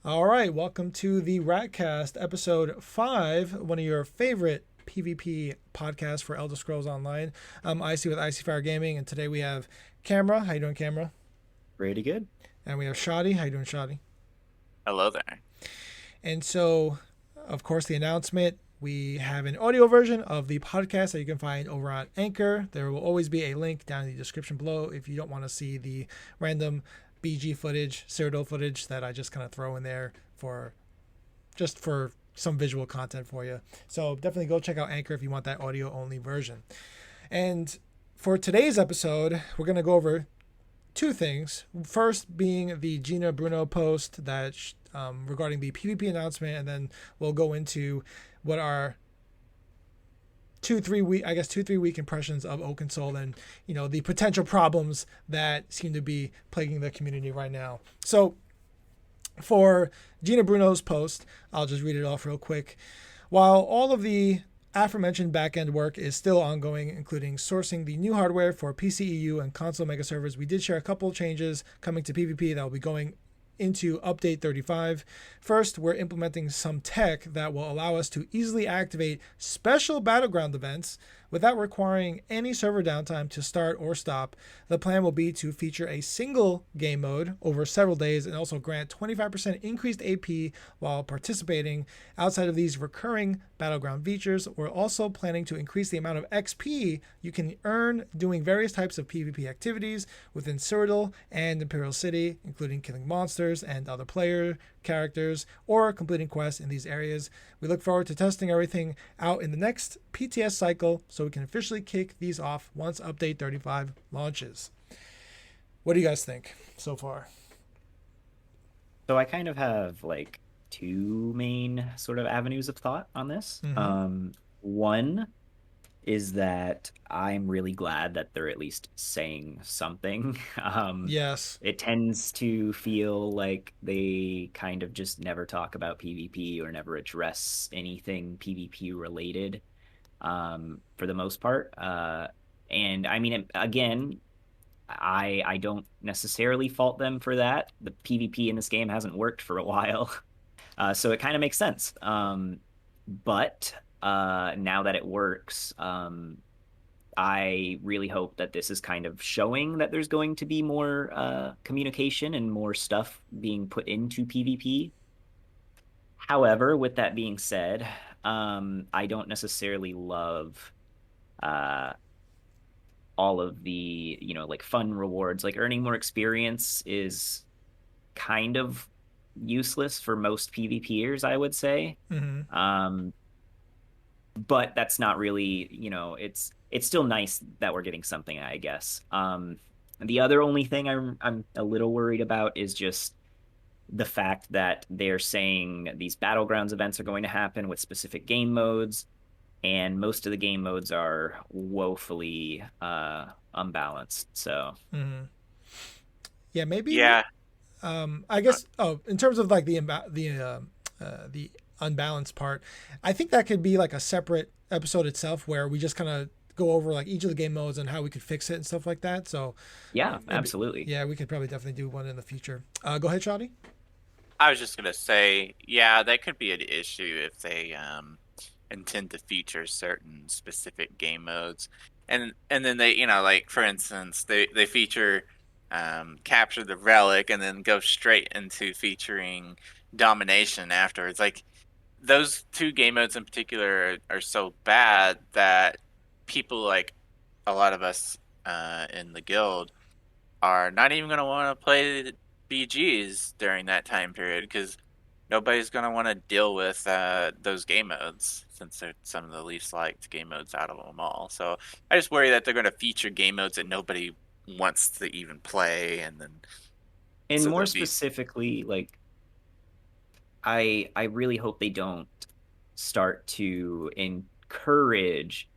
All right, welcome to the RatCast episode 5, one of your favorite PvP podcasts for Elder Scrolls Online. I'm Icy with Icyfire Gaming, and today we have Camera. How you doing, Camera? Pretty good. And we have Shoddy. How you doing, Shoddy? Hello there. And so, of course, the announcement. We have an audio version of the podcast that you can find over on Anchor. There will always be a link down in the description below if you don't want to see the random BG footage, Cyrodiil footage that I just kind of throw in there for some visual content for you. So definitely go check out Anchor if you want that audio only version. And for today's episode, we're going to go over two things. First being the Gina Bruno post that regarding the PvP announcement, and then we'll go into what our 2-3 week impressions of Oakensoul and the potential problems that seem to be plaguing the community right now. So for Gina Bruno's post, I'll just read it off real quick. While all of the aforementioned backend work is still ongoing, including sourcing the new hardware for PCEU and console mega servers, we did share a couple of changes coming to PvP that will be going into update 35. First, we're implementing some tech that will allow us to easily activate special Battleground events without requiring any server downtime to start or stop. The plan will be to feature a single game mode over several days and also grant 25% increased AP while participating. Outside of these recurring Battleground features, we're also planning to increase the amount of XP you can earn doing various types of PvP activities within Cyrodiil and Imperial City, including killing monsters and other player characters or completing quests in these areas. We look forward to testing everything out in the next PTS cycle so we can officially kick these off once update 35 launches. What do you guys think so far? So I kind of have like two main sort of avenues of thought on this. Mm-hmm. One is that I'm really glad that they're at least saying something. Yes. It tends to feel like they kind of just never talk about PvP or never address anything PvP related, for the most part. And I mean, again, I don't necessarily fault them for that. The PvP in this game hasn't worked for a while, so it kind of makes sense. But now that it works, I really hope that this is kind of showing that there's going to be more communication and more stuff being put into PvP. However, with that being said, I don't necessarily love uh, all of the, like fun rewards. Like earning more experience is kind of useless for most PvPers, I would say. Mm-hmm. Um, but that's not really, it's still nice that we're getting something, I guess. The other only thing I'm a little worried about is just the fact that they're saying these battlegrounds events are going to happen with specific game modes, and most of the game modes are woefully unbalanced. So Mm-hmm. Yeah, maybe. Yeah, I uh, guess. Oh, in terms of like the unbalanced part, I think that could be like a separate episode itself where we just kind of go over like each of the game modes and how we could fix it and stuff like that. So, yeah, maybe, absolutely. yeah, we could probably definitely do one in the future. Go ahead, Shoddy. I was just gonna say, yeah, that could be an issue if they intend to feature certain specific game modes, and then they, like for instance, they feature capture the relic and then go straight into featuring domination afterwards. Like those two game modes in particular are so bad that people like a lot of us in the guild are not even going to want to play BGs during that time period because nobody's going to want to deal with those game modes since they're some of the least liked game modes out of them all. So I just worry that they're going to feature game modes that nobody wants to even play, and then And so more there'll be. specifically, like I really hope they don't start to encourage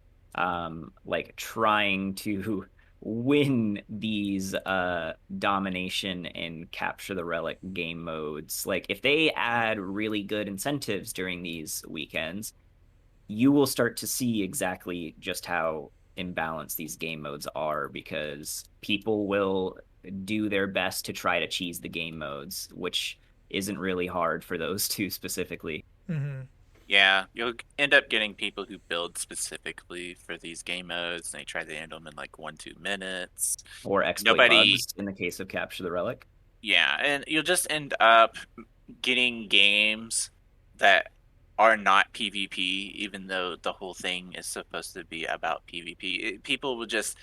like trying to win these domination and capture the relic game modes. Like if they add really good incentives during these weekends, you will start to see exactly just how imbalanced these game modes are because people will do their best to try to cheese the game modes, which isn't really hard for those two specifically. Mm-hmm. Yeah, you'll end up getting people who build specifically for these game modes, and they try to end them in like 1-2 minutes. Or exploit Nobody, bugs in the case of Capture the Relic. yeah, and you'll just end up getting games that are not PvP, even though the whole thing is supposed to be about PvP. People will just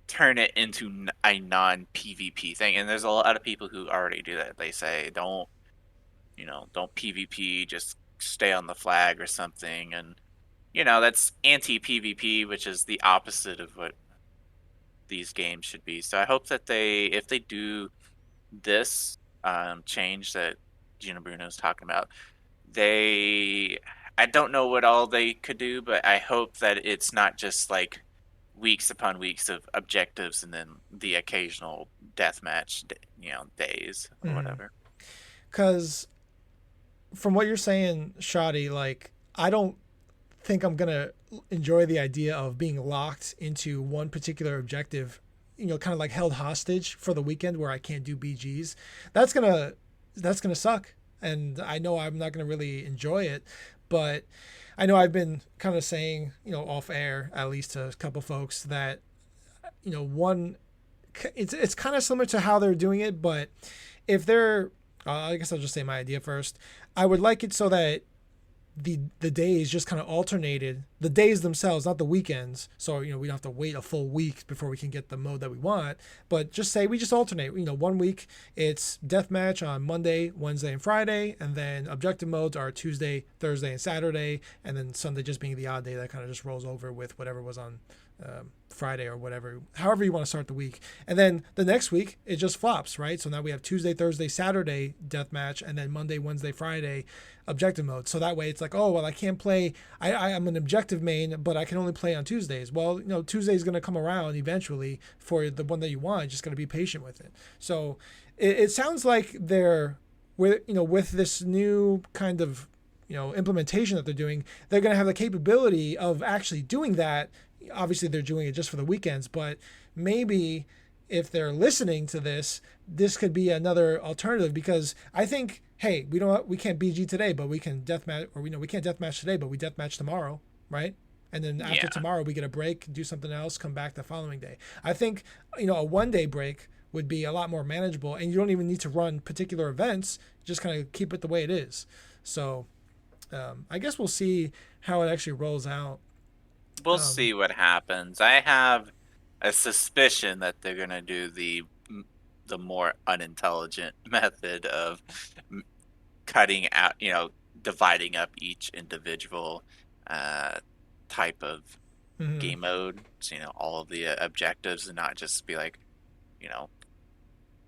turn it into a non-PvP thing, and there's a lot of people who already do that. They say, don't PvP, just stay on the flag or something, and that's anti-PvP, which is the opposite of what these games should be. So I hope that if they do this change that Gina Bruno's talking about, I don't know what all they could do, but I hope that it's not just like weeks upon weeks of objectives and then the occasional deathmatch, days or whatever. Because from what you're saying, Shoddy, like, I don't think I'm gonna enjoy the idea of being locked into one particular objective, kind of like held hostage for the weekend where I can't do BGs. That's gonna suck, and I know I'm not gonna really enjoy it. But I know I've been kind of saying, off air, at least to a couple folks, that it's kind of similar to how they're doing it, but if they're I guess I'll just say my idea first. I would like it so that the days just kind of alternated, the days themselves, not the weekends. So, we don't have to wait a full week before we can get the mode that we want, but just say we just alternate. 1 week it's deathmatch on Monday, Wednesday, and Friday, and then objective modes are Tuesday, Thursday, and Saturday, and then Sunday just being the odd day that kind of just rolls over with whatever was on Friday or whatever, however you want to start the week. And then the next week it just flops, right? So now we have Tuesday, Thursday, Saturday deathmatch, and then Monday, Wednesday, Friday objective mode. So that way it's like, oh, well, I can't play, I'm an objective main, but I can only play on Tuesdays. Well, Tuesday is going to come around eventually for the one that you want. You just got to be patient with it. So it sounds like they're with this new kind of implementation that they're doing, they're going to have the capability of actually doing that. Obviously they're doing it just for the weekends, but maybe if they're listening to this could be another alternative, because I think, hey, we can't BG today, but we can deathmatch, or we can't deathmatch today, but we deathmatch tomorrow, right? And then after tomorrow we get a break, do something else, come back the following day. I think a 1-day break would be a lot more manageable, and you don't even need to run particular events, just kind of keep it the way it is. So I guess we'll see how it actually rolls out. We'll see what happens. I have a suspicion that they're going to do the more unintelligent method of cutting out, dividing up each individual type of game mode, so, all of the objectives, and not just be like,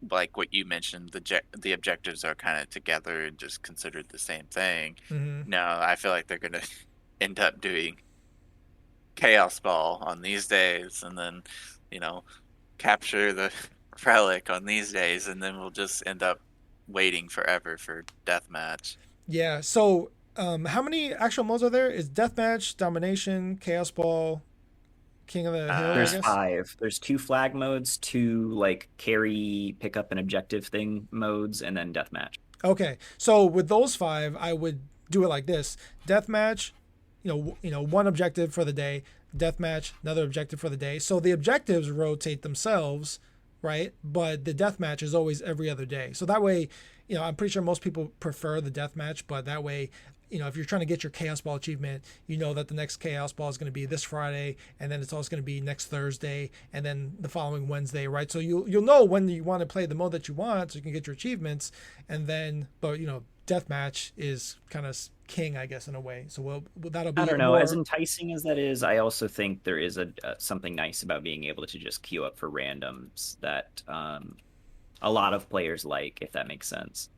like what you mentioned, the objectives are kind of together and just considered the same thing. No, I feel like they're going to end up doing Chaos Ball on these days, and then capture the relic on these days, and then we'll just end up waiting forever for deathmatch. Yeah. So how many actual modes are there? Is deathmatch, domination, Chaos Ball, King of the Hill? There's 5. There's 2 flag modes, 2 like carry, pick up an objective thing modes, and then deathmatch. Okay. So with those 5, I would do it like this: deathmatch, one objective for the day, deathmatch, another objective for the day. So the objectives rotate themselves, right? But the deathmatch is always every other day. So that way, I'm pretty sure most people prefer the deathmatch, but that way, if you're trying to get your Chaos Ball achievement, that the next Chaos Ball is going to be this Friday, and then it's also going to be next Thursday, and then the following Wednesday, right? So you'll know when you want to play the mode that you want, so you can get your achievements, and then, but deathmatch is kind of king, I guess, in a way. So that'll be. I don't know. As enticing as that is, I also think there is something nice about being able to just queue up for randoms that a lot of players like, if that makes sense.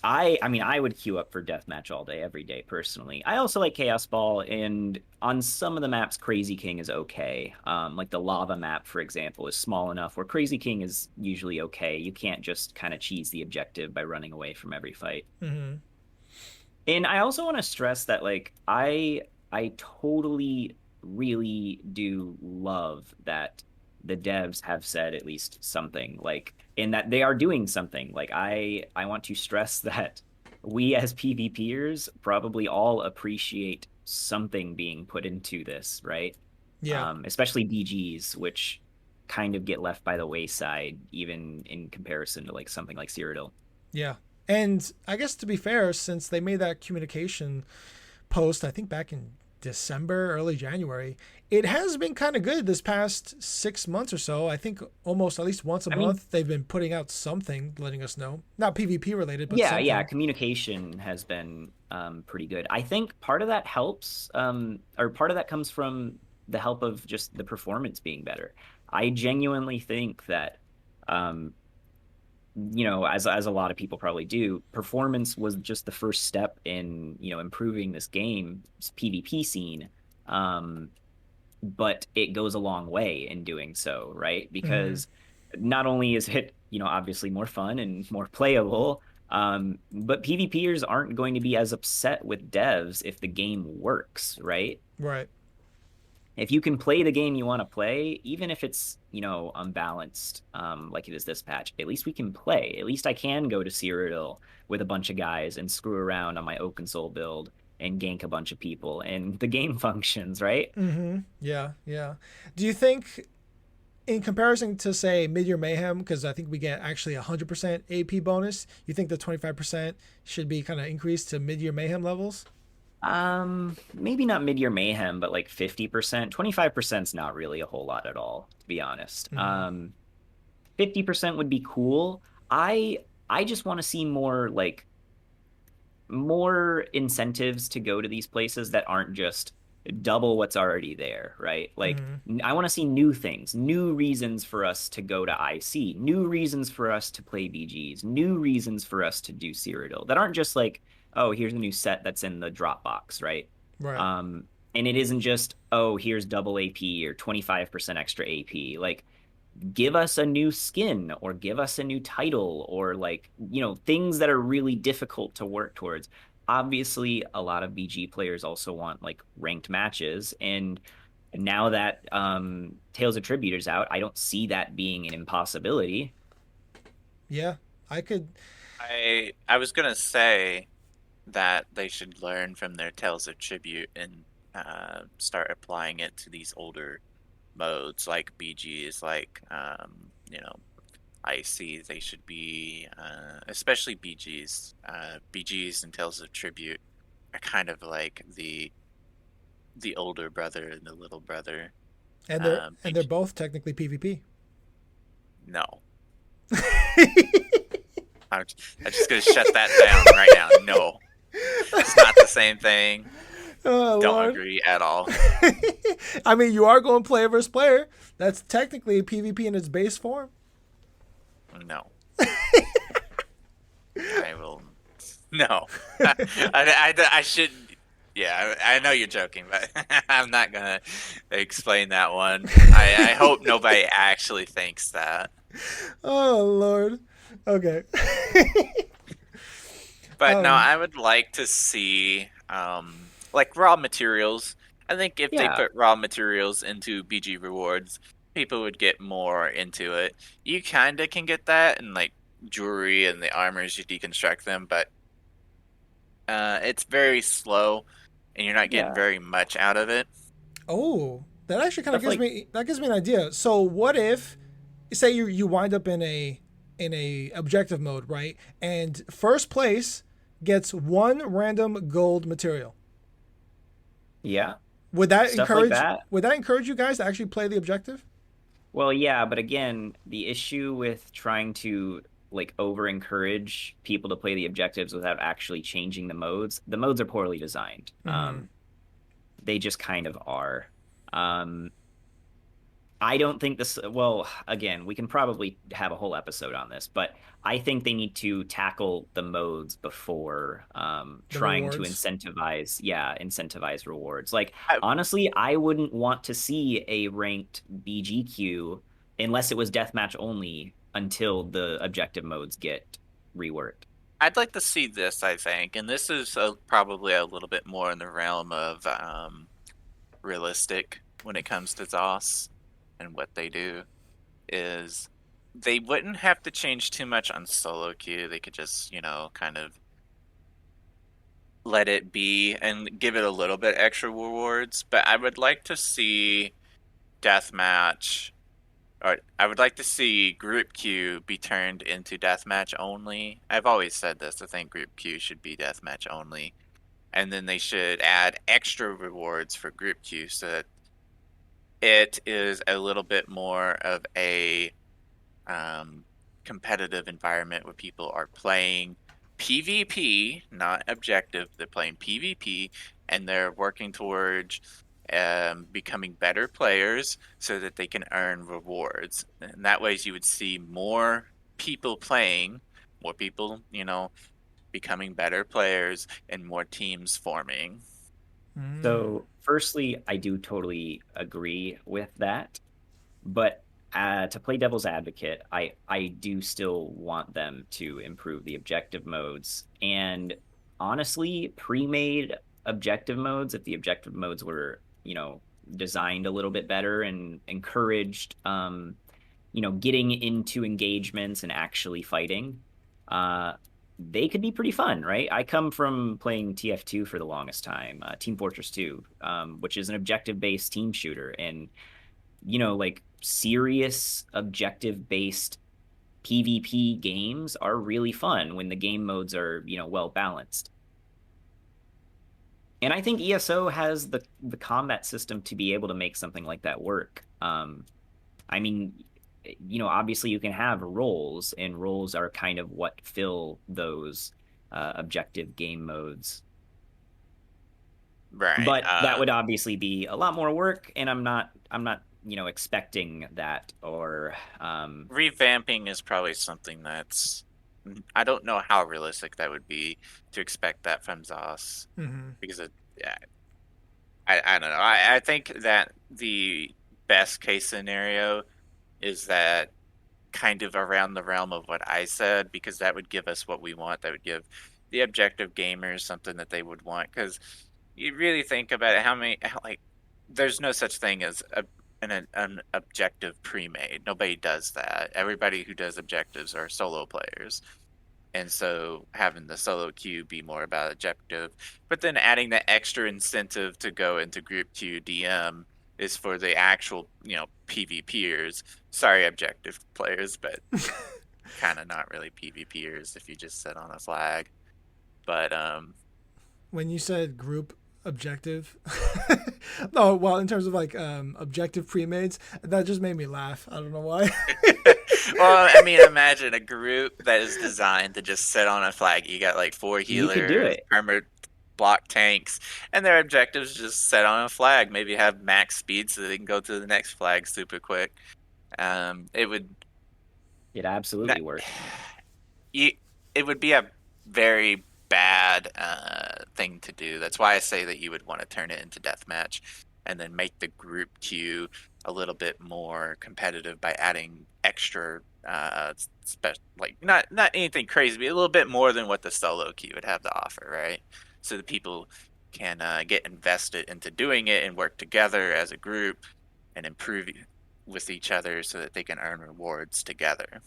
I mean, I would queue up for deathmatch all day, every day, personally. I also like Chaos Ball, and on some of the maps, Crazy King is okay. Like the lava map, for example, is small enough where Crazy King is usually okay. You can't just kind of cheese the objective by running away from every fight. And I also want to stress that, like, I totally really do love that the devs have said at least something, like in that they are doing something. Like I want to stress that we as PvPers probably all appreciate something being put into this, right? Yeah. Especially BGs, which kind of get left by the wayside, even in comparison to like something like Cyrodiil. Yeah. And I guess to be fair, since they made that communication post, I think back in December, early January, it has been kind of good this past 6 months or so. I think almost at least once a month they've been putting out something letting us know. Not PvP related, but something. Yeah, communication has been pretty good. I think part of that helps, or part of that comes from the help of just the performance being better. I genuinely think that as a lot of people probably do, performance was just the first step in, improving this game's PvP scene. But it goes a long way in doing so, right? Because not only is it, obviously more fun and more playable, but PvPers aren't going to be as upset with devs if the game works, right? Right. If you can play the game you want to play, even if it's, unbalanced, like it is this patch, at least we can play. At least I can go to Cyrodiil with a bunch of guys and screw around on my Oakensoul build and gank a bunch of people, and the game functions, right? Yeah. Do you think, in comparison to say Mid-Year Mayhem, because I think we get actually 100% AP bonus, you think the 25% should be kind of increased to Mid-Year Mayhem levels? Maybe not Mid-Year Mayhem, but like 50%. 25% is not really a whole lot at all, to be honest. 50% would be cool. I just want to see more incentives to go to these places that aren't just double what's already there, right? Like I want to see new things, new reasons for us to go to IC, new reasons for us to play BGs, new reasons for us to do Cyrodiil that aren't just like, oh, here's a new set that's in the Dropbox, right? Right. And it isn't just, oh, here's double AP or 25% extra AP. Like, give us a new skin or give us a new title or like, things that are really difficult to work towards. Obviously, a lot of BG players also want like ranked matches. And now that Tales of Tribute is out, I don't see that being an impossibility. Yeah, I could. I was going to say that they should learn from their Tales of Tribute and start applying it to these older modes like BGs, like IC. They should be, especially BGs. BGs and Tales of Tribute are kind of like the older brother and the little brother, and they're both technically PvP. No. I'm just gonna shut that down right now. No, it's not the same thing. Oh, Don't Lord. agree at all. I mean, you are going player versus player. That's technically PvP in its base form. No. I will. No. I shouldn't. Yeah, I know you're joking, but I'm not gonna explain that one. I hope nobody actually thinks that. Oh, Lord. Okay. But no, I would like to see like raw materials. I think if they put raw materials into BG rewards, people would get more into it. You kind of can get that in like jewelry and the armors, you deconstruct them, but it's very slow and you're not getting very much out of it. Oh, that actually kind of gives me an idea. So what if, say you wind up in a objective mode, right? And first place gets one random gold material. Yeah. Would that Stuff encourage like that. Would that encourage you guys to actually play the objective? Well, yeah, but again, the issue with trying to like over encourage people to play the objectives without actually changing the modes are poorly designed. They just kind of are. I don't think this, well, again, we can probably have a whole episode on this, but I think they need to tackle the modes before trying to incentivize rewards. Like, honestly, I wouldn't want to see a ranked BGQ unless it was deathmatch only until the objective modes get reworked. I'd like to see this, I think, and this is probably a little bit more in the realm of realistic when it comes to ZOS. and what they do is they wouldn't have to change too much on solo queue. They could just, kind of let it be and give it a little bit extra rewards. But I would like to see deathmatch, or I would like to see group queue be turned into deathmatch only. I've always said this. I think group queue should be deathmatch only. And then they should add extra rewards for group queue so that it is a little bit more of a competitive environment where people are playing PvP, not objective. They're playing PvP, and they're working towards becoming better players so that they can earn rewards. And that way, you would see more people playing, more people, becoming better players, and more teams forming. So, firstly, I do totally agree with that. But to play devil's advocate, I do still want them to improve the objective modes. And honestly, pre-made objective modes, if the objective modes were, designed a little bit better and encouraged, getting into engagements and actually fighting, they could be pretty fun, right? I come from playing TF2 for the longest time, Team Fortress 2, which is an objective-based team shooter, and like serious objective-based PvP games are really fun when the game modes are, well balanced. And I think ESO has the combat system to be able to make something like that work. I mean, obviously you can have roles, and roles are kind of what fill those objective game modes. Right. But that would obviously be a lot more work, and I'm not expecting that, or revamping is probably something that's, I don't know how realistic that would be to expect that from ZOS, because I don't know. I think that the best case scenario is that kind of around the realm of what I said, because that would give us what we want. That would give the objective gamers something that they would want. Because you really think about it, there's no such thing as an objective pre-made. Nobody does that. Everybody who does objectives are solo players. And so having the solo queue be more about objective, but then adding the extra incentive to go into group queue DM is for the actual, PvPers. Sorry, objective players, but kind of not really PvPers if you just sit on a flag. But when you said group objective, no, well, in terms of objective pre-mades, that just made me laugh. I don't know why. Well, I mean, imagine a group that is designed to just sit on a flag. You got 4 healers, armored block tanks, and their objectives just sit on a flag. Maybe have max speed so they can go to the next flag super quick. It absolutely work. It would be a very bad thing to do. That's why I say that you would want to turn it into deathmatch, and then make the group queue a little bit more competitive by adding extra, not anything crazy, but a little bit more than what the solo queue would have to offer, right? So that people can get invested into doing it and work together as a group and improve with each other so that they can earn rewards together.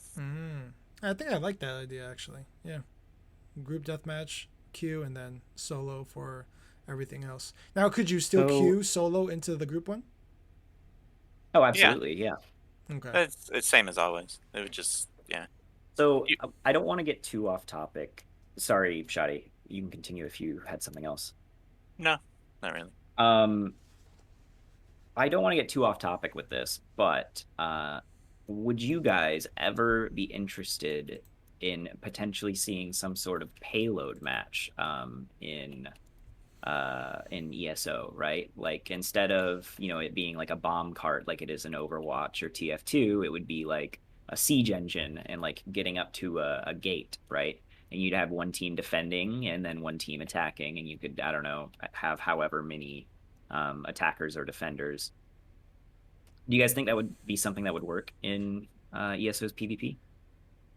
I think I like that idea, actually. Yeah. Group deathmatch, queue, and then solo for everything else. Now, could you still queue solo into the group one? Oh, absolutely, yeah. Okay. It's same as always. It would just, yeah. So I don't want to get too off topic. Sorry, Shadi. You can continue if you had something else. No, not really. I don't want to get too off topic with this, but would you guys ever be interested in potentially seeing some sort of payload match in ESO, right? Like, instead of it being like a bomb cart like it is in Overwatch or TF2, it would be like a siege engine and getting up to a gate, right? And you'd have one team defending and then one team attacking, and you could, I don't know, have however many attackers or defenders. Do you guys think that would be something that would work in ESO's PvP?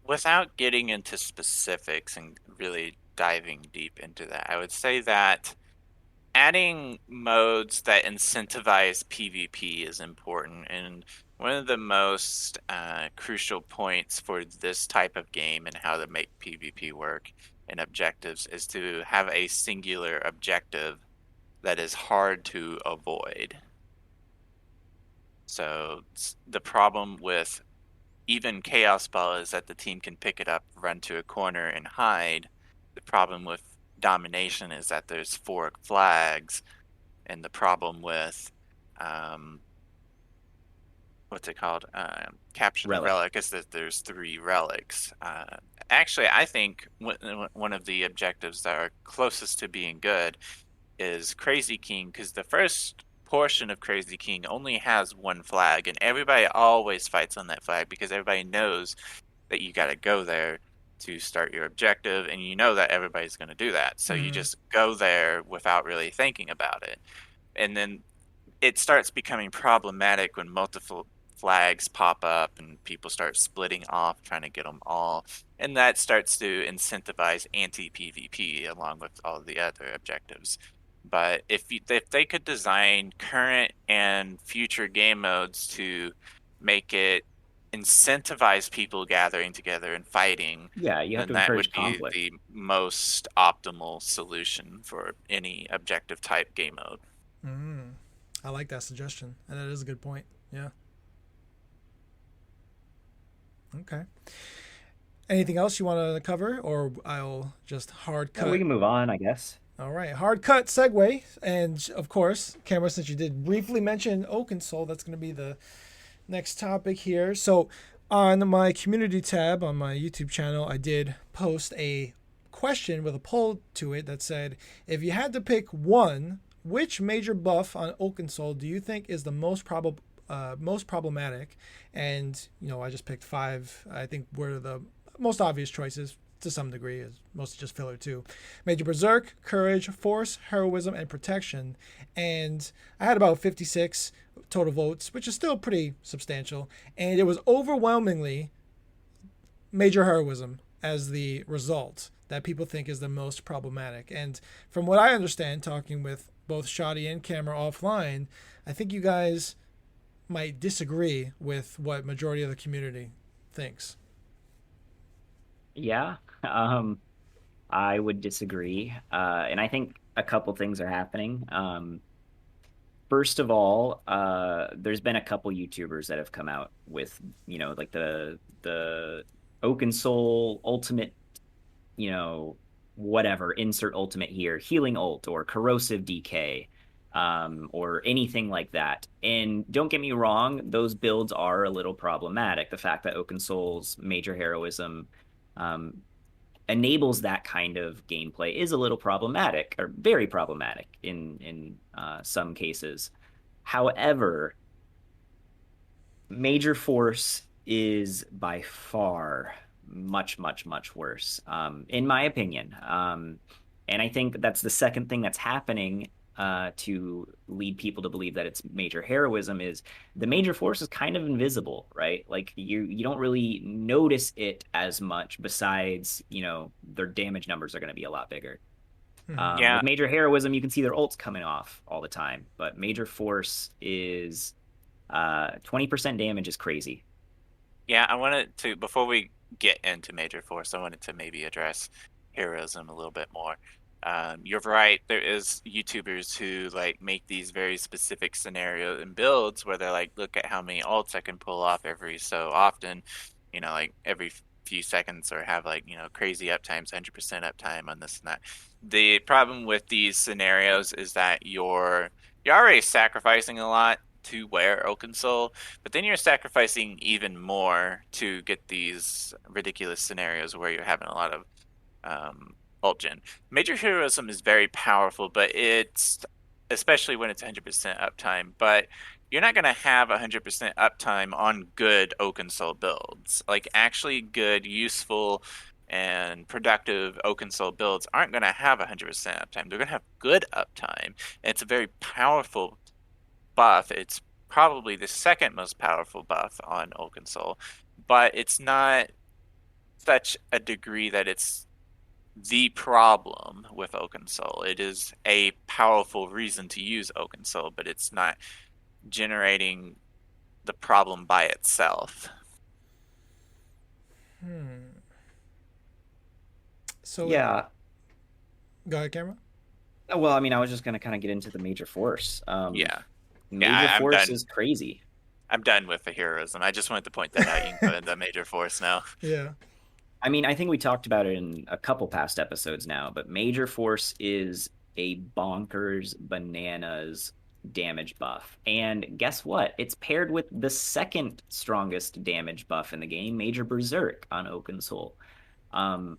Without getting into specifics and really diving deep into that, I would say that adding modes that incentivize PvP is important, and one of the most crucial points for this type of game and how to make PvP work and objectives is to have a singular objective that is hard to avoid. So the problem with even Chaos Ball is that the team can pick it up, run to a corner, and hide. The problem with Domination is that there's 4 flags, and the problem with what's it called? Capture the Relic is that there's 3 relics. Actually, I think one of the objectives that are closest to being good is Crazy King, because the first portion of Crazy King only has 1 flag, and everybody always fights on that flag because everybody knows that you got to go there to start your objective, and you know that everybody's going to do that. So you just go there without really thinking about it. And then it starts becoming problematic when multiple flags pop up and people start splitting off trying to get them all, and that starts to incentivize anti-PvP along with all the other objectives. But if they could design current and future game modes to make it incentivize people gathering together and fighting, Yeah, you have to then that would encourage be conflict. the most optimal solution for any objective type game mode. I like that suggestion, and that is a good point. Yeah. Okay. Anything else you want to cover, or I'll just hard cut? We can move on, I guess. All right, hard cut segue, and of course, Cameron, since you did briefly mention Oakensoul, that's going to be the next topic here. So, on my community tab on my YouTube channel, I did post a question with a poll to it that said, if you had to pick one, which major buff on Oakensoul do you think is the most problematic? And I just picked 5. I think were the most obvious choices to some degree, is mostly just filler too. Major Berserk, Courage, Force, Heroism, and Protection. And I had about 56 total votes, which is still pretty substantial. And it was overwhelmingly Major Heroism as the result that people think is the most problematic. And from what I understand, talking with both Shoddy and Camera offline, I think you guys might disagree with what majority of the community thinks. Yeah, I would disagree. And I think a couple things are happening. First of all, there's been a couple YouTubers that have come out with, like the Oakensoul ultimate, whatever, insert ultimate here, healing ult or corrosive DK, or anything like that. And don't get me wrong, those builds are a little problematic. The fact that Oakensoul's major heroism enables that kind of gameplay is a little problematic, or very problematic in some cases. However, Major Force is by far much, much, much worse, in my opinion. And I think that's the second thing that's happening to lead people to believe that it's major heroism is the Major Force is kind of invisible, right? Like you don't really notice it as much, besides, their damage numbers are going to be a lot bigger. With Major Heroism, you can see their ults coming off all the time, but Major Force is 20% damage is crazy. Yeah, I wanted to, before we get into Major Force, I wanted to maybe address heroism a little bit more. You're right, there is YouTubers who make these very specific scenario and builds where they're like, look at how many ults I can pull off every so often, every few seconds, or have crazy uptimes, 100% uptime on this and that. The problem with these scenarios is that you're already sacrificing a lot to wear Oakensoul, but then you're sacrificing even more to get these ridiculous scenarios where you're having a lot of ult gen. Major Heroism is very powerful, but it's, especially when it's 100% uptime, but you're not going to have 100% uptime on good Oakensoul builds. Actually good, useful, and productive Oakensoul builds aren't going to have 100% uptime. They're going to have good uptime. And it's a very powerful buff. It's probably the second most powerful buff on Oakensoul, but it's not such a degree that it's the problem with Oakensoul. It is a powerful reason to use Oakensoul, but it's not generating the problem by itself. So, Yeah. go ahead, camera. Well, I mean, I was just going to kind of get into the major force. Yeah. Major I'm force done. is crazy. I'm done with the heroism. I just wanted to point that out. You can go into major force now. Yeah. I mean, I think we talked about it in a couple past episodes now, but major force is a bonkers bananas damage buff. And guess what? It's paired with the second strongest damage buff in the game, Major Berserk on Oakensoul. Um,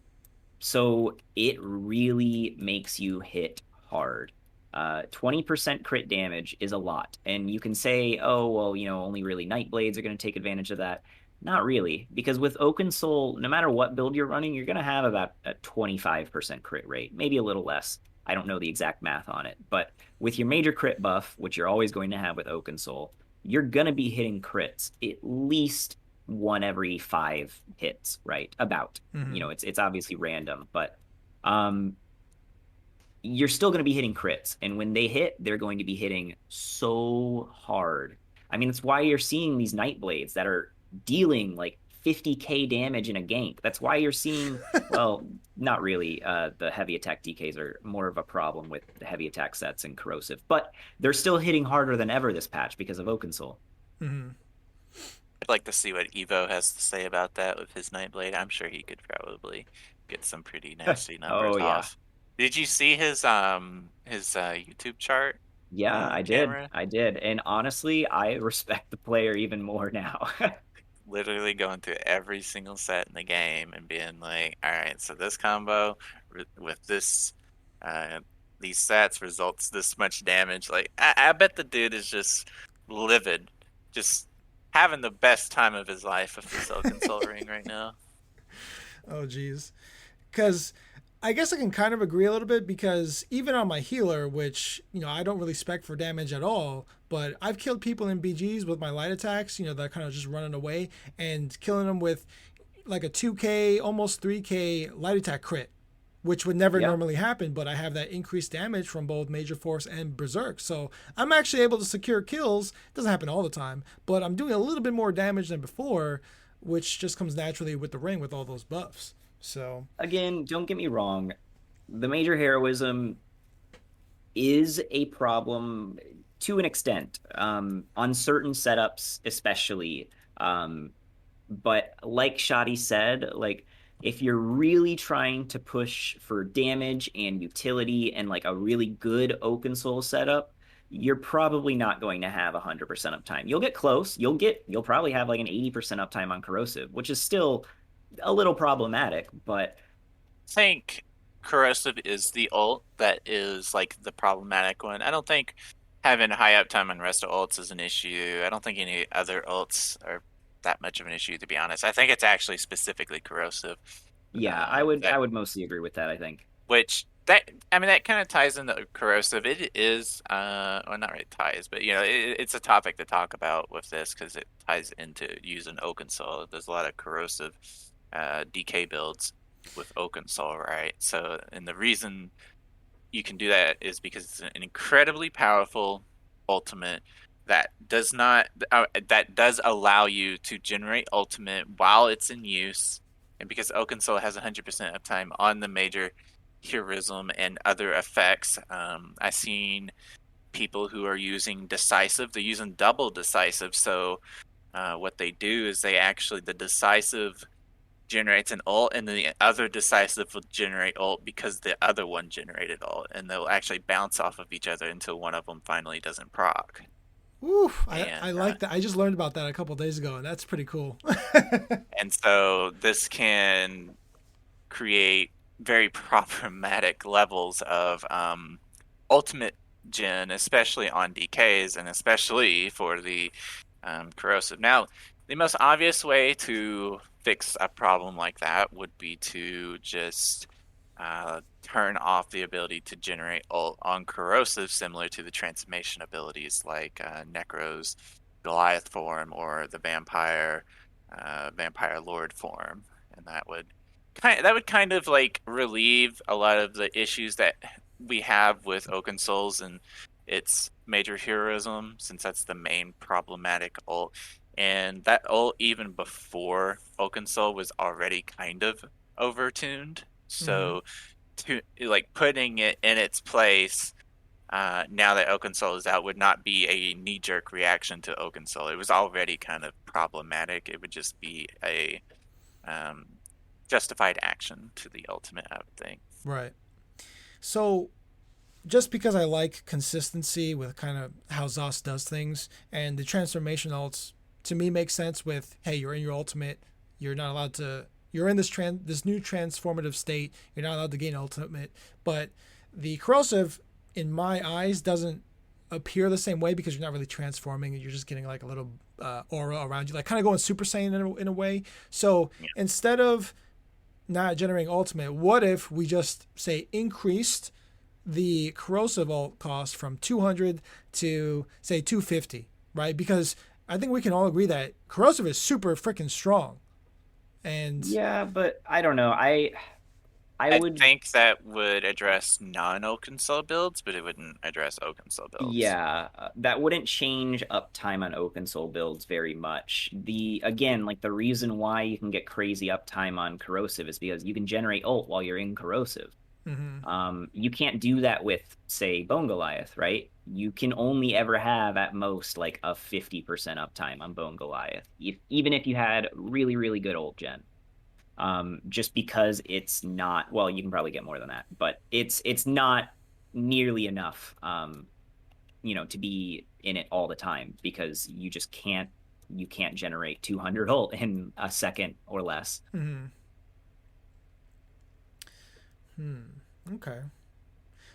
so it really makes you hit hard. 20% crit damage is a lot. And you can say, oh, well, only really Nightblades are going to take advantage of that. Not really, because with Oakensoul, no matter what build you're running, you're going to have about a 25% crit rate, maybe a little less. I don't know the exact math on it. But with your major crit buff, which you're always going to have with Oakensoul, you're going to be hitting crits at least one every 5 hits, right? About. It's obviously random, but you're still going to be hitting crits. And when they hit, they're going to be hitting so hard. I mean, that's why you're seeing these Nightblades that are dealing like 50k damage in a gank. That's why you're seeing, well, not really. The heavy attack DKs are more of a problem with the heavy attack sets and corrosive, but they're still hitting harder than ever this patch because of Oakensoul. I'd like to see what Evo has to say about that with his Nightblade. I'm sure he could probably get some pretty nasty numbers off. Did you see his YouTube chart? Yeah, I did. And honestly, I respect the player even more now. Literally going through every single set in the game and being like, all right, so this combo with this these sets results this much damage. Like, I bet the dude is just livid, just having the best time of his life with this Oakensoul ring right now. Oh, geez. Because I guess I can kind of agree a little bit, because even on my healer, which, I don't really spec for damage at all, but I've killed people in BGs with my light attacks, that kind of just running away, and killing them with like a 2k, almost 3k light attack crit, which would never normally happen, but I have that increased damage from both Major Force and Berserk. So I'm actually able to secure kills. It doesn't happen all the time, but I'm doing a little bit more damage than before, which just comes naturally with the ring with all those buffs. So again, don't get me wrong, the major heroism is a problem to an extent, on certain setups especially. But like Shadi said, like, if you're really trying to push for damage and utility and like a really good Oakensoul setup, you're probably not going to have 100% uptime. You'll get close. You'll probably have like an 80% uptime on corrosive, which is still a little problematic, but I think corrosive is the ult that is like the problematic one. I don't think having high uptime on rest of ults is an issue. I don't think any other ults are that much of an issue, to be honest. I think it's actually specifically corrosive. Yeah, I would mostly agree with that, I think. Which that kind of ties into corrosive. It is well, not really ties, but it's a topic to talk about with this because it ties into using Oakensoul. There's a lot of corrosive DK builds with Oakensoul, right? So, and the reason you can do that is because it's an incredibly powerful ultimate that does allow you to generate ultimate while it's in use, and because Oakensoul has 100% uptime on the major heroism and other effects. I've seen people who are using decisive. They're using double decisive. So what they do is the decisive generates an ult, and then the other decisive will generate ult because the other one generated ult, and they'll actually bounce off of each other until one of them finally doesn't proc. Oof, I like that. I just learned about that a couple days ago, and that's pretty cool. And so this can create very problematic levels of ultimate gen, especially on DKs, and especially for the corrosive. Now, the most obvious way to fix a problem like that would be to just turn off the ability to generate ult on corrosive, similar to the transformation abilities like Necro's Goliath form or the Vampire Lord form, and that would kind of like relieve a lot of the issues that we have with Oakensouls and its major heroism, since that's the main problematic ult. And that ult, even before Oakensoul, was already kind of overtuned. Mm-hmm. So, to like putting it in its place now that Oakensoul is out would not be a knee-jerk reaction to Oakensoul. It was already kind of problematic. It would just be a um, justified action to the ultimate, I would think. Right. So just because I like consistency with kind of how ZOS does things, and the transformation ults to me make sense with, hey, you're in your ultimate, you're not allowed to, you're in this new transformative state, you're not allowed to gain ultimate, but the corrosive in my eyes doesn't appear the same way because you're not really transforming, you're just getting like a little aura around you, like kind of going Super Saiyan in a way. So Yeah. instead of not generating ultimate, what if we just say increased the corrosive ult cost from 200 to say 250, right? Because I think we can all agree that corrosive is super freaking strong. And Yeah, but I don't know. I I would. think that would address non-Oakensoul builds, but it wouldn't address Oakensoul builds. Yeah, that wouldn't change uptime on Oakensoul builds very much. Again, like the reason why you can get crazy uptime on corrosive is because you can generate ult while you're in corrosive. mm-hmm, You can't do that with, say, Bone Goliath, right? You can only ever have at most like a 50% uptime on Bone Goliath, even if you had really, really good ult gen. Just because it's not, well, you can probably get more than that, but it's not nearly enough, to be in it all the time because you can't generate 200 ult in a second or less. mm-hmm. Okay.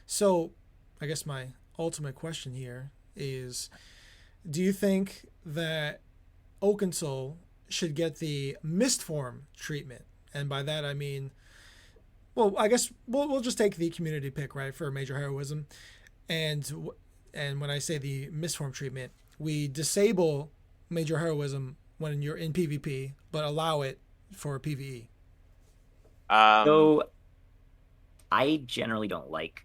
So I guess my ultimate question here is, do you think that Oakensoul should get the mist form treatment? And by that I mean, well, I guess we'll just take the community pick, right, for major heroism. And and when I say the mist form treatment, we disable major heroism when you're in PvP, but allow it for PvE. Um, So I generally don't like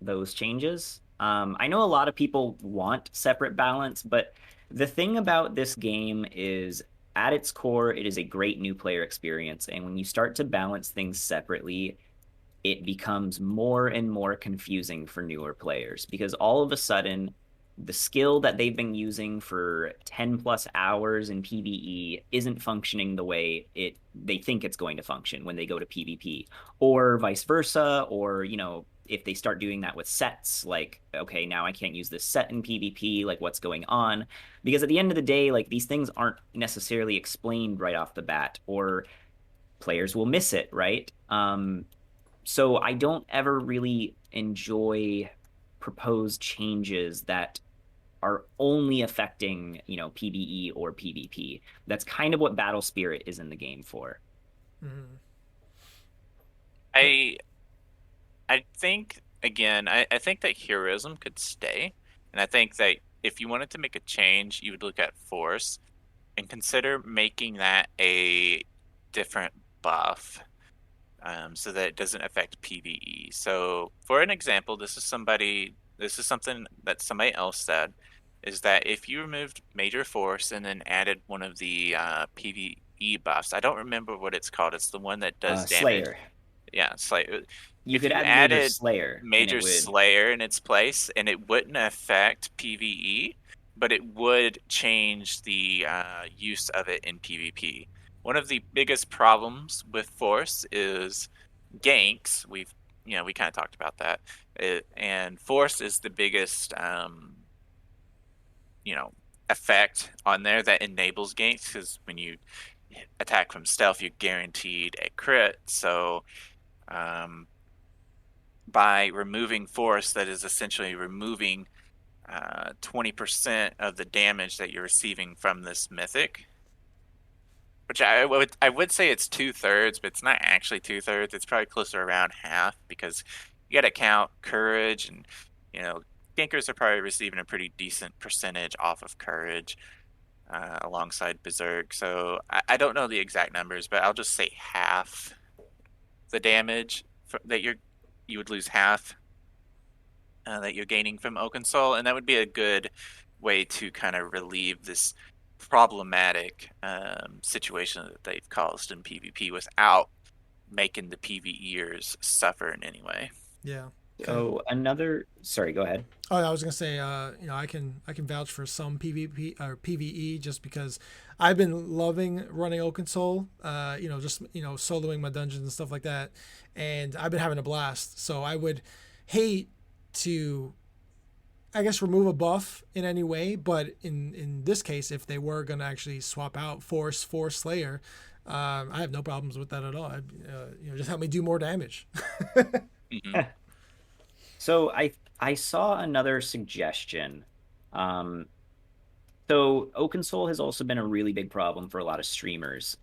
those changes. I know a lot of people want separate balance, but the thing about this game is at its core, it is a great new player experience. And when you start to balance things separately, it becomes more and more confusing for newer players because all of a sudden, the skill that they've been using for 10 plus hours in PvE isn't functioning the way they think it's going to function when they go to PvP, or vice versa, or if they start doing that with sets, like, okay, now I can't use this set in PvP, like what's going on? Because at the end of the day, like these things aren't necessarily explained right off the bat, or players will miss it, right? So I don't ever really enjoy proposed changes that are only affecting, PvE or PvP. That's kind of what Battle Spirit is in the game for. Mm-hmm. I I think again, I think that heroism could stay, and I think that if you wanted to make a change, you would look at force and consider making that a different buff, so that it doesn't affect PvE. So, for an example, this is something that somebody else said, is that if you removed major force and then added one of the PvE buffs, I don't remember what it's called. It's the one that does damage. Slayer. Yeah, it's like You if could you add Major added Slayer and it Major would. Slayer in its place, and it wouldn't affect PvE, but it would change the use of it in PvP. One of the biggest problems with Force is ganks. We kind of talked about that, and Force is the biggest effect on there that enables ganks, because when you attack from stealth, you're guaranteed a crit. So by removing force, that is essentially removing 20% of the damage that you're receiving from this mythic. Which I would say it's 2/3, but it's not actually 2/3. It's probably closer around half, because you got to count courage, and gankers are probably receiving a pretty decent percentage off of courage alongside berserk. So I don't know the exact numbers, but I'll just say half the damage that you would lose half. that you're gaining from Oakensoul, and that would be a good way to kind of relieve this problematic situation that they've caused in PvP without making the PvEers suffer in any way. Yeah. So sorry, go ahead. Oh, I was gonna say, I can vouch for some PvP or PvE just because I've been loving running Oakensoul. Just soloing my dungeons and stuff like that, and I've been having a blast. So I would hate to, I guess, remove a buff in any way, but in this case, if they were gonna actually swap out Force for Slayer, I have no problems with that at all. Just help me do more damage. Mm-hmm. So I saw another suggestion. So Oakensoul has also been a really big problem for a lot of streamers,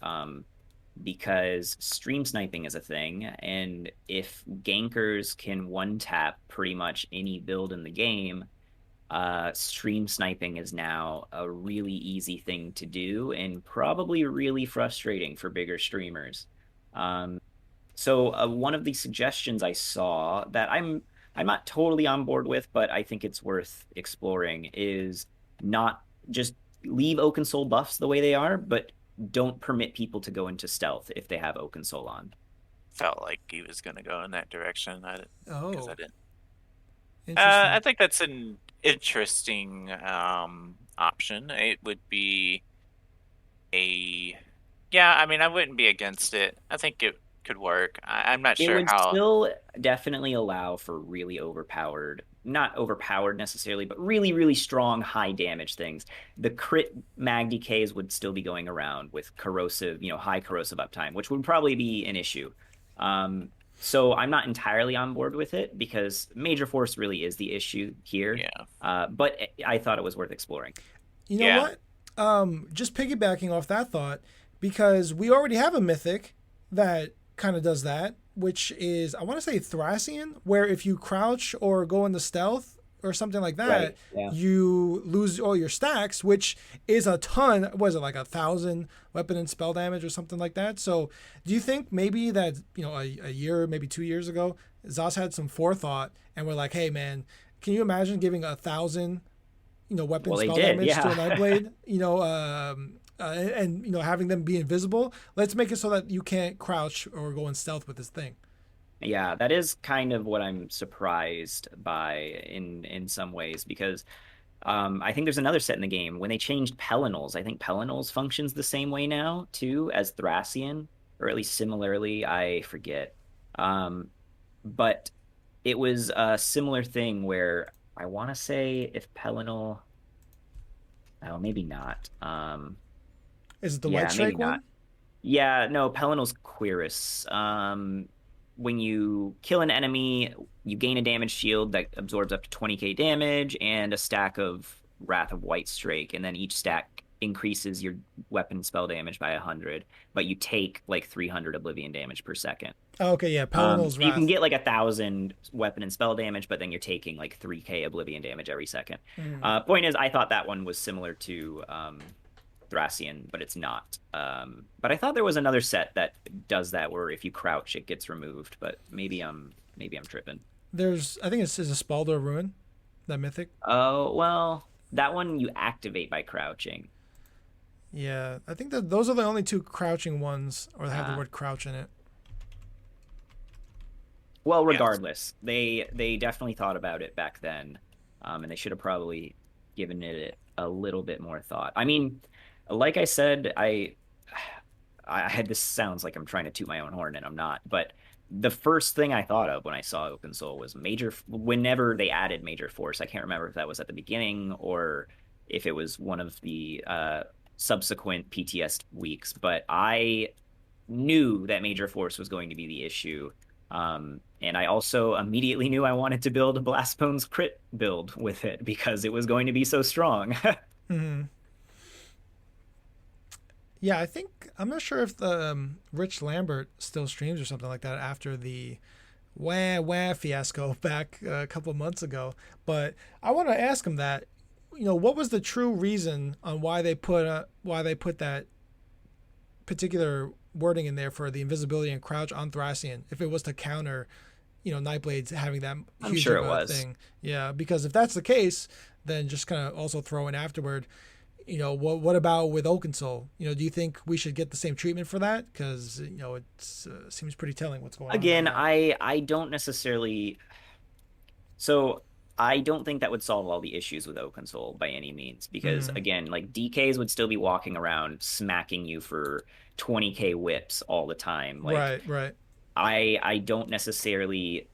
because stream sniping is a thing, and if gankers can one tap pretty much any build in the game, stream sniping is now a really easy thing to do and probably really frustrating for bigger streamers. So one of the suggestions I saw that I'm not totally on board with, but I think it's worth exploring, is not just leave Oakensoul buffs the way they are, but don't permit people to go into stealth if they have Oakensoul on. Felt like he was going to go in that direction. Because I didn't. Interesting. I think that's an interesting option. It would be I wouldn't be against it. I think it could work. I'm not sure It would how. still definitely allow for really overpowered, not overpowered necessarily, but really, really strong, high damage things. The crit mag decays would still be going around with corrosive, high corrosive uptime, which would probably be an issue. So I'm not entirely on board with it because Major Force really is the issue here. Yeah. But I thought it was worth exploring. You know what? Just piggybacking off that thought, because we already have a mythic that kind of does that, which is, I want to say, Thracian, where if you crouch or go into stealth or something like that, Right, yeah. you lose all your stacks, which is a ton. Was it like 1,000 weapon and spell damage or something like that? So do you think maybe that, a year, maybe 2 years ago, Zos had some forethought and we're like, hey man, can you imagine giving 1,000 weapon spell damage to a Nightblade, and having them be invisible? Let's make it so that you can't crouch or go in stealth with this thing. Yeah, that is kind of what I'm surprised by in some ways, because I think there's another set in the game when they changed Pelinals. I think Pelinals functions the same way now too as Thracian, or at least similarly. I forget, but it was a similar thing where I want to say if Pelinal, oh maybe not. Is it the White Strike one? Not. Yeah, no, Pelinal's Quirus. When you kill an enemy, you gain a damage shield that absorbs up to 20k damage and a stack of Wrath of White Strike, and then each stack increases your weapon spell damage by 100, but you take like 300 Oblivion damage per second. Oh, okay, yeah, Pelinal's Wrath. You can get like 1,000 weapon and spell damage, but then you're taking like 3k Oblivion damage every second. Point is, I thought that one was similar to Thracian, but it's not. But I thought there was another set that does that, where if you crouch, it gets removed. But maybe I'm tripping. I think it's a Spaldor Ruin, that mythic. Oh well, that one you activate by crouching. Yeah, I think that those are the only two crouching ones, or they have the word crouch in it. Well, regardless, they definitely thought about it back then, and they should have probably given it a little bit more thought. I mean, like I said, I had, this sounds like I'm trying to toot my own horn, and I'm not, but the first thing I thought of when I saw Oakensoul was whenever they added Major Force. I can't remember if that was at the beginning or if it was one of the subsequent PTS weeks, but I knew that Major Force was going to be the issue. And I also immediately knew I wanted to build a Blastbone's crit build with it because it was going to be so strong. Mm-hmm. Yeah, I'm not sure if the Rich Lambert still streams or something like that after the wah fiasco back a couple of months ago. But I want to ask him that, what was the true reason on why they put that particular wording in there for the invisibility and crouch on Thracian, if it was to counter Nightblade's having that I'm huge sure of it a was. thing. Yeah, because if that's the case, then just kind of also throw in afterward. What about with Oakensoul? Do you think we should get the same treatment for that? Because it seems pretty telling what's going on Again, right now. I don't necessarily. So I don't think that would solve all the issues with Oakensoul by any means, because again, like DKs would still be walking around smacking you for 20k whips all the time. Like Right. I don't necessarily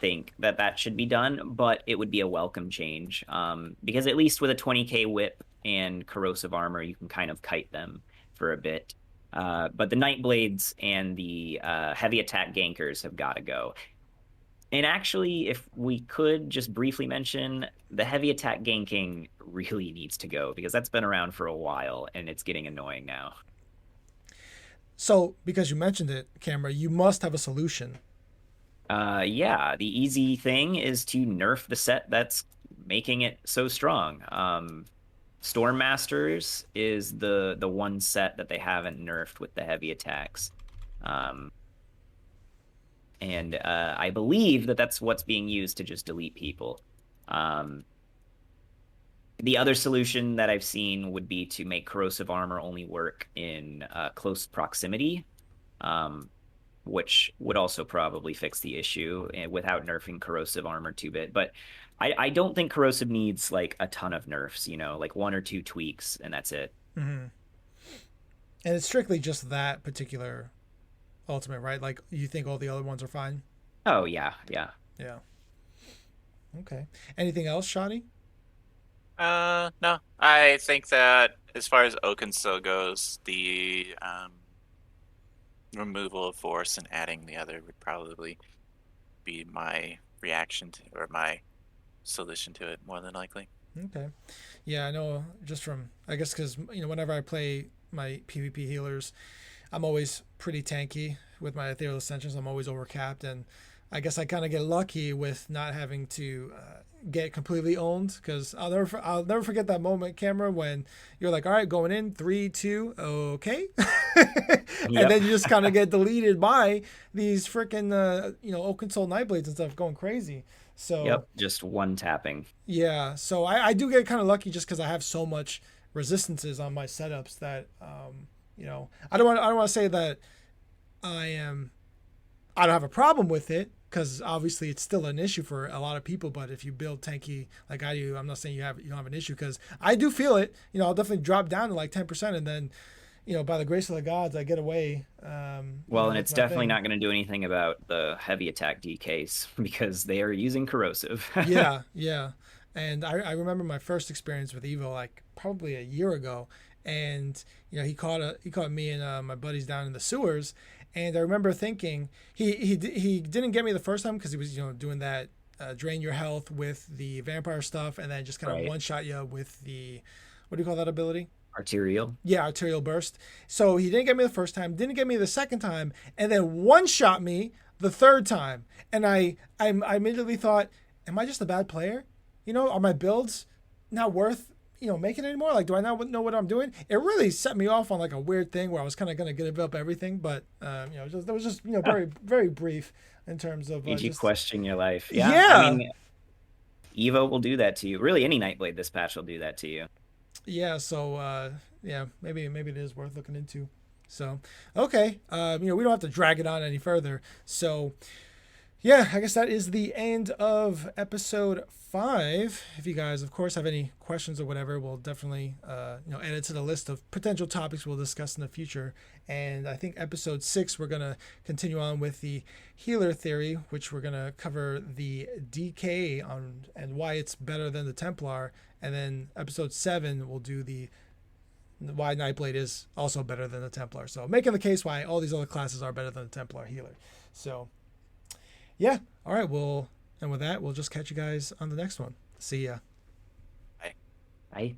think that that should be done, but it would be a welcome change. Because at least with a 20k whip and corrosive armor, you can kind of kite them for a bit. But the Nightblades and the heavy attack gankers have got to go. And actually, if we could just briefly mention, the heavy attack ganking really needs to go, because that's been around for a while and it's getting annoying now. So, because you mentioned it, Camera, you must have a solution. Yeah, the easy thing is to nerf the set that's making it so strong. Storm Masters is the one set that they haven't nerfed with the heavy attacks. And I believe that that's what's being used to just delete people. The other solution that I've seen would be to make corrosive armor only work in close proximity, which would also probably fix the issue without nerfing corrosive armor 2-bit. But I don't think corrosive needs like a ton of nerfs, like 1 or 2 tweaks, and that's it. Mm-hmm. And it's strictly just that particular ultimate, right? Like, you think all the other ones are fine? Oh, yeah. Yeah. Okay. Anything else, Shadi? No. I think that as far as Oakensoul goes, the removal of force and adding the other would probably be my reaction to, or my solution to it, more than likely. Okay. Yeah, I know just from, I guess, because, whenever I play my PvP healers, I'm always pretty tanky with my ethereal ascensions. I'm always overcapped, and I guess I kind of get lucky with not having to get completely owned, because I'll never forget that moment, Camera, when you're like, all right, going in 3, 2, okay. And then you just kind of get deleted by these freaking Oakensoul Nightblades and stuff going crazy. So just one tapping. Yeah, so I do get kind of lucky just because I have so much resistances on my setups that I don't want to say that I don't have a problem with it, because obviously it's still an issue for a lot of people. But if you build tanky like I do, I'm not saying you don't have an issue, because I do feel it. I'll definitely drop down to like 10%, and then by the grace of the gods, I get away. Well, and it's definitely not going to do anything about the heavy attack DKs, because they are using corrosive. Yeah. And I remember my first experience with Evo, like probably a year ago, and he caught me and my buddies down in the sewers, and I remember thinking he didn't get me the first time, because he was doing that drain your health with the vampire stuff, and then just kind of one shot you with the, what do you call that ability? Arterial. Yeah, arterial burst. So he didn't get me the first time, didn't get me the second time, and then one shot me the third time. And I immediately thought, am I just a bad player? Are my builds not worth making anymore? Like, do I not know what I'm doing? It really set me off on like a weird thing where I was kind of going to give up everything. But that was just very, very brief in terms of made you question your life. Yeah. I mean, Evo will do that to you. Really, any Nightblade this patch will do that to you. Yeah, so maybe it is worth looking into. So okay, we don't have to drag it on any further. So yeah, I guess that is the end of episode 5. If you guys, of course, have any questions or whatever, we'll definitely add it to the list of potential topics we'll discuss in the future. And I think episode 6 we're gonna continue on with the healer theory, which we're gonna cover the DK on and why it's better than the Templar. And then episode 7 we'll do the why Nightblade is also better than the Templar. So making the case why all these other classes are better than the Templar healer. So yeah, all right. And with that, we'll just catch you guys on the next one. See ya. Bye. Bye.